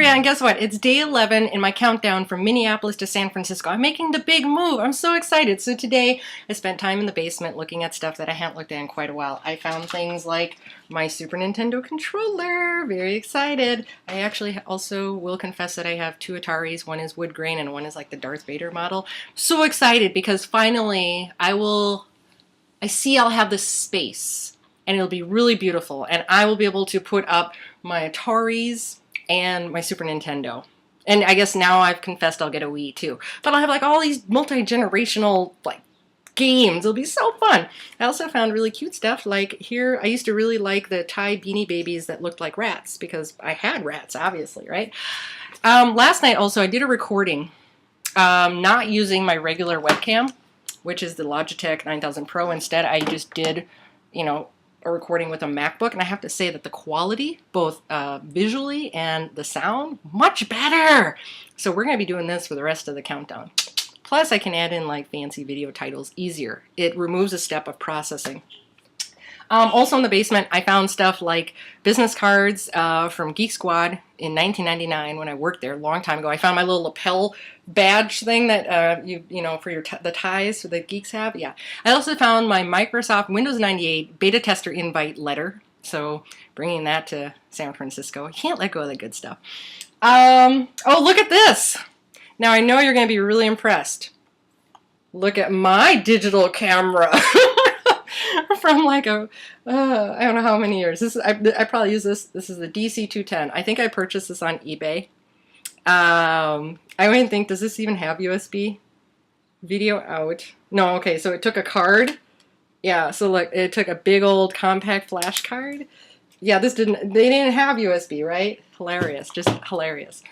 Andrea, and guess what? It's day 11 in my countdown from Minneapolis to San Francisco. I'm making the big move. I'm so excited. So today I spent time in the basement looking at stuff that I haven't looked at in quite a while. I found things like my Super Nintendo controller. Very excited. I actually also will confess that I have two Ataris. One is wood grain and one is like the Darth Vader model. So excited because finally I see I'll have this space and it'll be really beautiful, and I will be able to put up my Ataris and my Super Nintendo. And I guess now I've confessed I'll get a Wii too. But I'll have like all these multi-generational like games. It'll be so fun. I also found really cute stuff like here. I used to really like the Thai Beanie Babies that looked like rats because I had rats, obviously, right? Last night also I did a recording, not using my regular webcam, which is the Logitech 9000 Pro. Instead, I just did, a recording with a MacBook, and I have to say that the quality, both visually and the sound, much better. So we're going to be doing this for the rest of the countdown. Plus, I can add in like fancy video titles easier. It removes a step of processing. Also in the basement, I found stuff like business cards from Geek Squad in 1999 when I worked there a long time ago. I found my little lapel badge thing that for the ties the geeks have. Yeah. I also found my Microsoft Windows 98 beta tester invite letter. So bringing that to San Francisco. I can't let go of the good stuff. Oh, look at this. Now I know you're going to be really impressed. Look at my digital camera. From like I don't know how many years. I probably use this. This is the DC210. I think I purchased this on eBay. I don't even think, does this even have USB? Video out. No, okay, so it took a card. Yeah, so like it took a big old compact flash card. Yeah, they didn't have USB, right? Hilarious, just hilarious.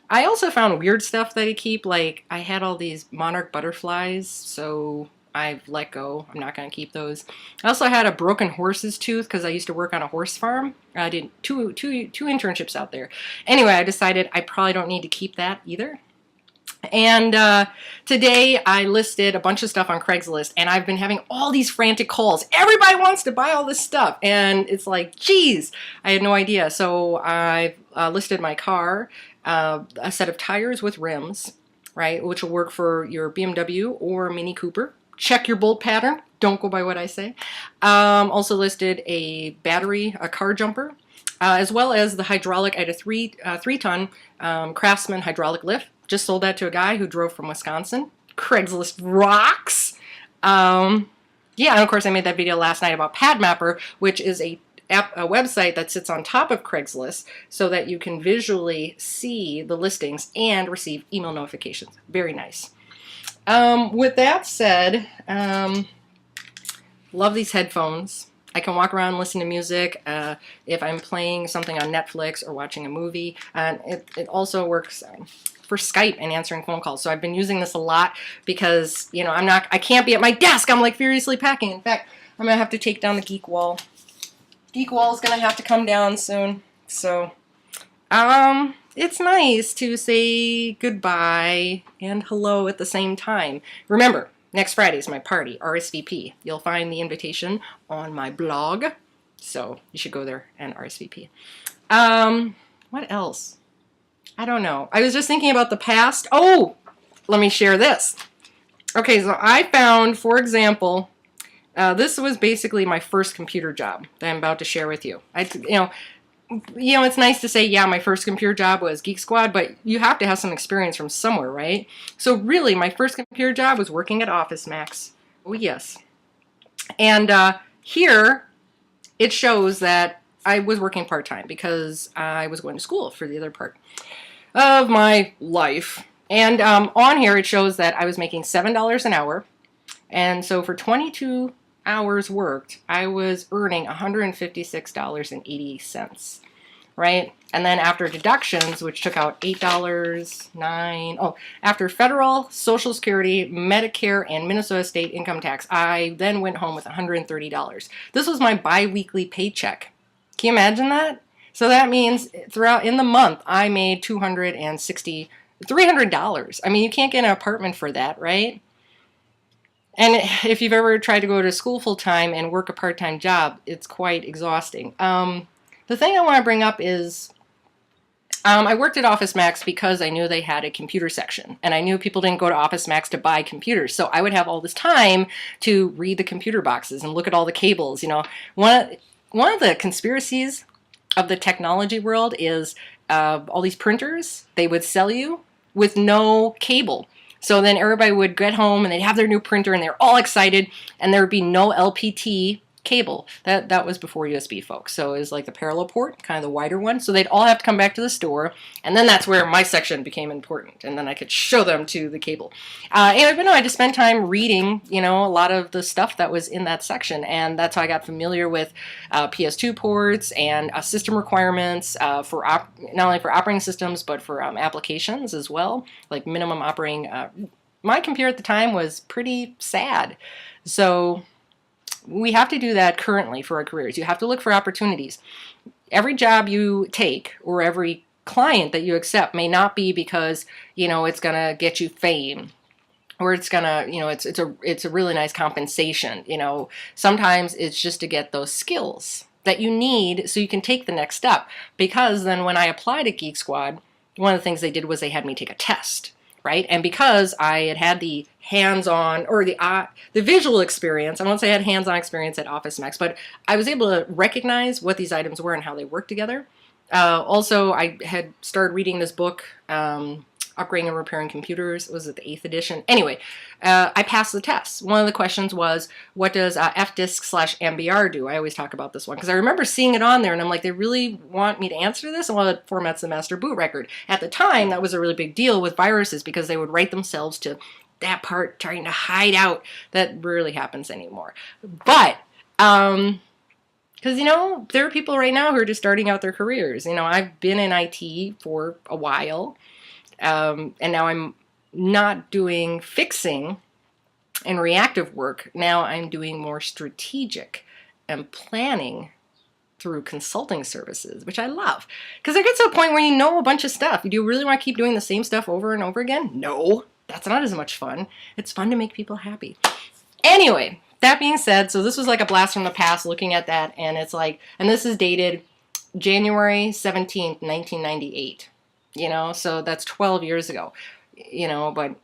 I also found weird stuff that I keep, like I had all these monarch butterflies, so I've let go. I'm not going to keep those. I also had a broken horse's tooth because I used to work on a horse farm. I did two internships out there. Anyway, I decided I probably don't need to keep that either. And today I listed a bunch of stuff on Craigslist, and I've been having all these frantic calls. Everybody wants to buy all this stuff, and it's like, geez, I had no idea. So I listed my car, a set of tires with rims, right, which will work for your BMW or Mini Cooper. Check your bolt pattern. Don't go by what I say. Also listed a battery, a car jumper, as well as the hydraulic. I had a three-ton Craftsman hydraulic lift. Just sold that to a guy who drove from Wisconsin. Craigslist rocks. Yeah, and of course I made that video last night about PadMapper, which is a website that sits on top of Craigslist so that you can visually see the listings and receive email notifications. Very nice. With that said, love these headphones. I can walk around and listen to music if I'm playing something on Netflix or watching a movie. And it also works for Skype and answering phone calls. So I've been using this a lot because, I can't be at my desk. I'm like furiously packing. In fact, I'm going to have to take down the geek wall. Geek wall is going to have to come down soon. So, it's nice to say goodbye and hello at the same time. Remember, next Friday is my party, RSVP. You'll find the invitation on my blog, so you should go there and RSVP. What else? I don't know. I was just thinking about the past. Oh, let me share this. Okay, so I found, for example, this was basically my first computer job that I'm about to share with you. It's nice to say, yeah, my first computer job was Geek Squad, but you have to have some experience from somewhere, right? So really, my first computer job was working at Office Max. Oh, yes. And here, it shows that I was working part-time because I was going to school for the other part of my life. And on here, it shows that I was making $7 an hour. And so for 22 hours worked, I was earning $156.80, right? And then after deductions, which took out $8, after federal, Social Security, Medicare, and Minnesota state income tax, I then went home with $130. This was my bi-weekly paycheck. Can you imagine that? So that means in the month, I made $300. I mean, you can't get an apartment for that, right? And if you've ever tried to go to school full-time and work a part-time job, it's quite exhausting. The thing I want to bring up is I worked at Office Max because I knew they had a computer section, and I knew people didn't go to Office Max to buy computers, so I would have all this time to read the computer boxes and look at all the cables. You know, one of the conspiracies of the technology world is all these printers they would sell you with no cable. So then everybody would get home and they'd have their new printer and they're all excited, and there would be no LPT cable. That was before USB, folks. So it was like the parallel port, kind of the wider one. So they'd all have to come back to the store, and then that's where my section became important, and then I could show them to the cable. Anyway, but no, I just spent time reading, you know, a lot of the stuff that was in that section, and that's how I got familiar with PS2 ports and system requirements for not only for operating systems but for applications as well, like minimum operating. My computer at the time was pretty sad, so we have to do that currently for our careers. You have to look for opportunities. Every job you take or every client that you accept may not be because, you know, it's going to get you fame, or it's going to, you know, it's a really nice compensation. You know, sometimes it's just to get those skills that you need so you can take the next step. Because then when I applied at Geek Squad, one of the things they did was they had me take a test. Right? And because I had the hands-on or the visual experience, I won't say I had hands-on experience at Office Max, but I was able to recognize what these items were and how they work together. Also, I had started reading this book, Upgrading and Repairing Computers. Was it the 8th edition? Anyway, I passed the test. One of the questions was, what does fdisk/mbr do? I always talk about this one because I remember seeing it on there and I'm like, they really want me to answer this? And well, it formats the master boot record. At the time, that was a really big deal with viruses because they would write themselves to that part trying to hide out. That rarely happens anymore. But, because, you know, there are people right now who are just starting out their careers. You know, I've been in IT for a while. And now I'm not doing fixing and reactive work. Now I'm doing more strategic and planning through consulting services, which I love. Because there gets to a point where you know a bunch of stuff. Do you really want to keep doing the same stuff over and over again? No, that's not as much fun. It's fun to make people happy. Anyway, that being said, so this was like a blast from the past looking at that. And it's like, and this is dated January 17th, 1998. You know, so that's 12 years ago, you know, but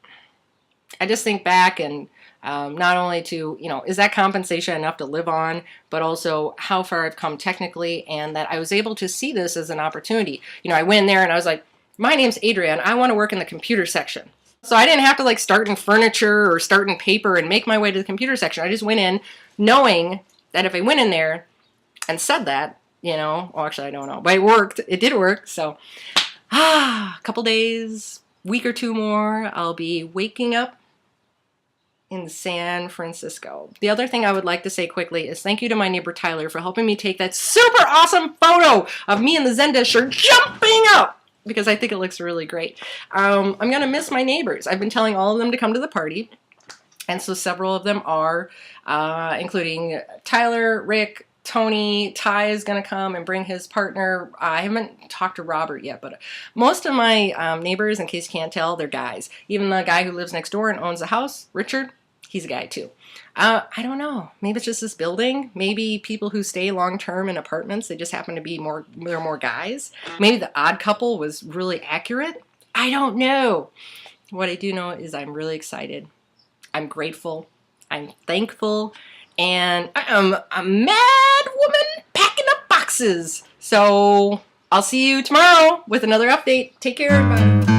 I just think back and not only to, you know, is that compensation enough to live on, but also how far I've come technically, and that I was able to see this as an opportunity. You know, I went in there and I was like, my name's Adria and I want to work in the computer section. So I didn't have to like start in furniture or start in paper and make my way to the computer section. I just went in knowing that if I went in there and said that, you know, well, actually I don't know, but it worked. It did work. So a couple days, week or two more, I'll be waking up in San Francisco. The other thing I would like to say quickly is thank you to my neighbor Tyler for helping me take that super awesome photo of me in the Zendesk shirt jumping up, because I think it looks really great. I'm going to miss my neighbors. I've been telling all of them to come to the party, and so several of them are, including Tyler, Rick, Tony. Ty is going to come and bring his partner. I haven't talked to Robert yet, but most of my neighbors, in case you can't tell, they're guys. Even the guy who lives next door and owns a house, Richard, he's a guy too. I don't know. Maybe it's just this building. Maybe people who stay long-term in apartments, they just happen to be more, they're more guys. Maybe the odd couple was really accurate. I don't know. What I do know is I'm really excited. I'm grateful. I'm thankful. And I am a mad woman packing up boxes. So I'll see you tomorrow with another update. Take care, everybody.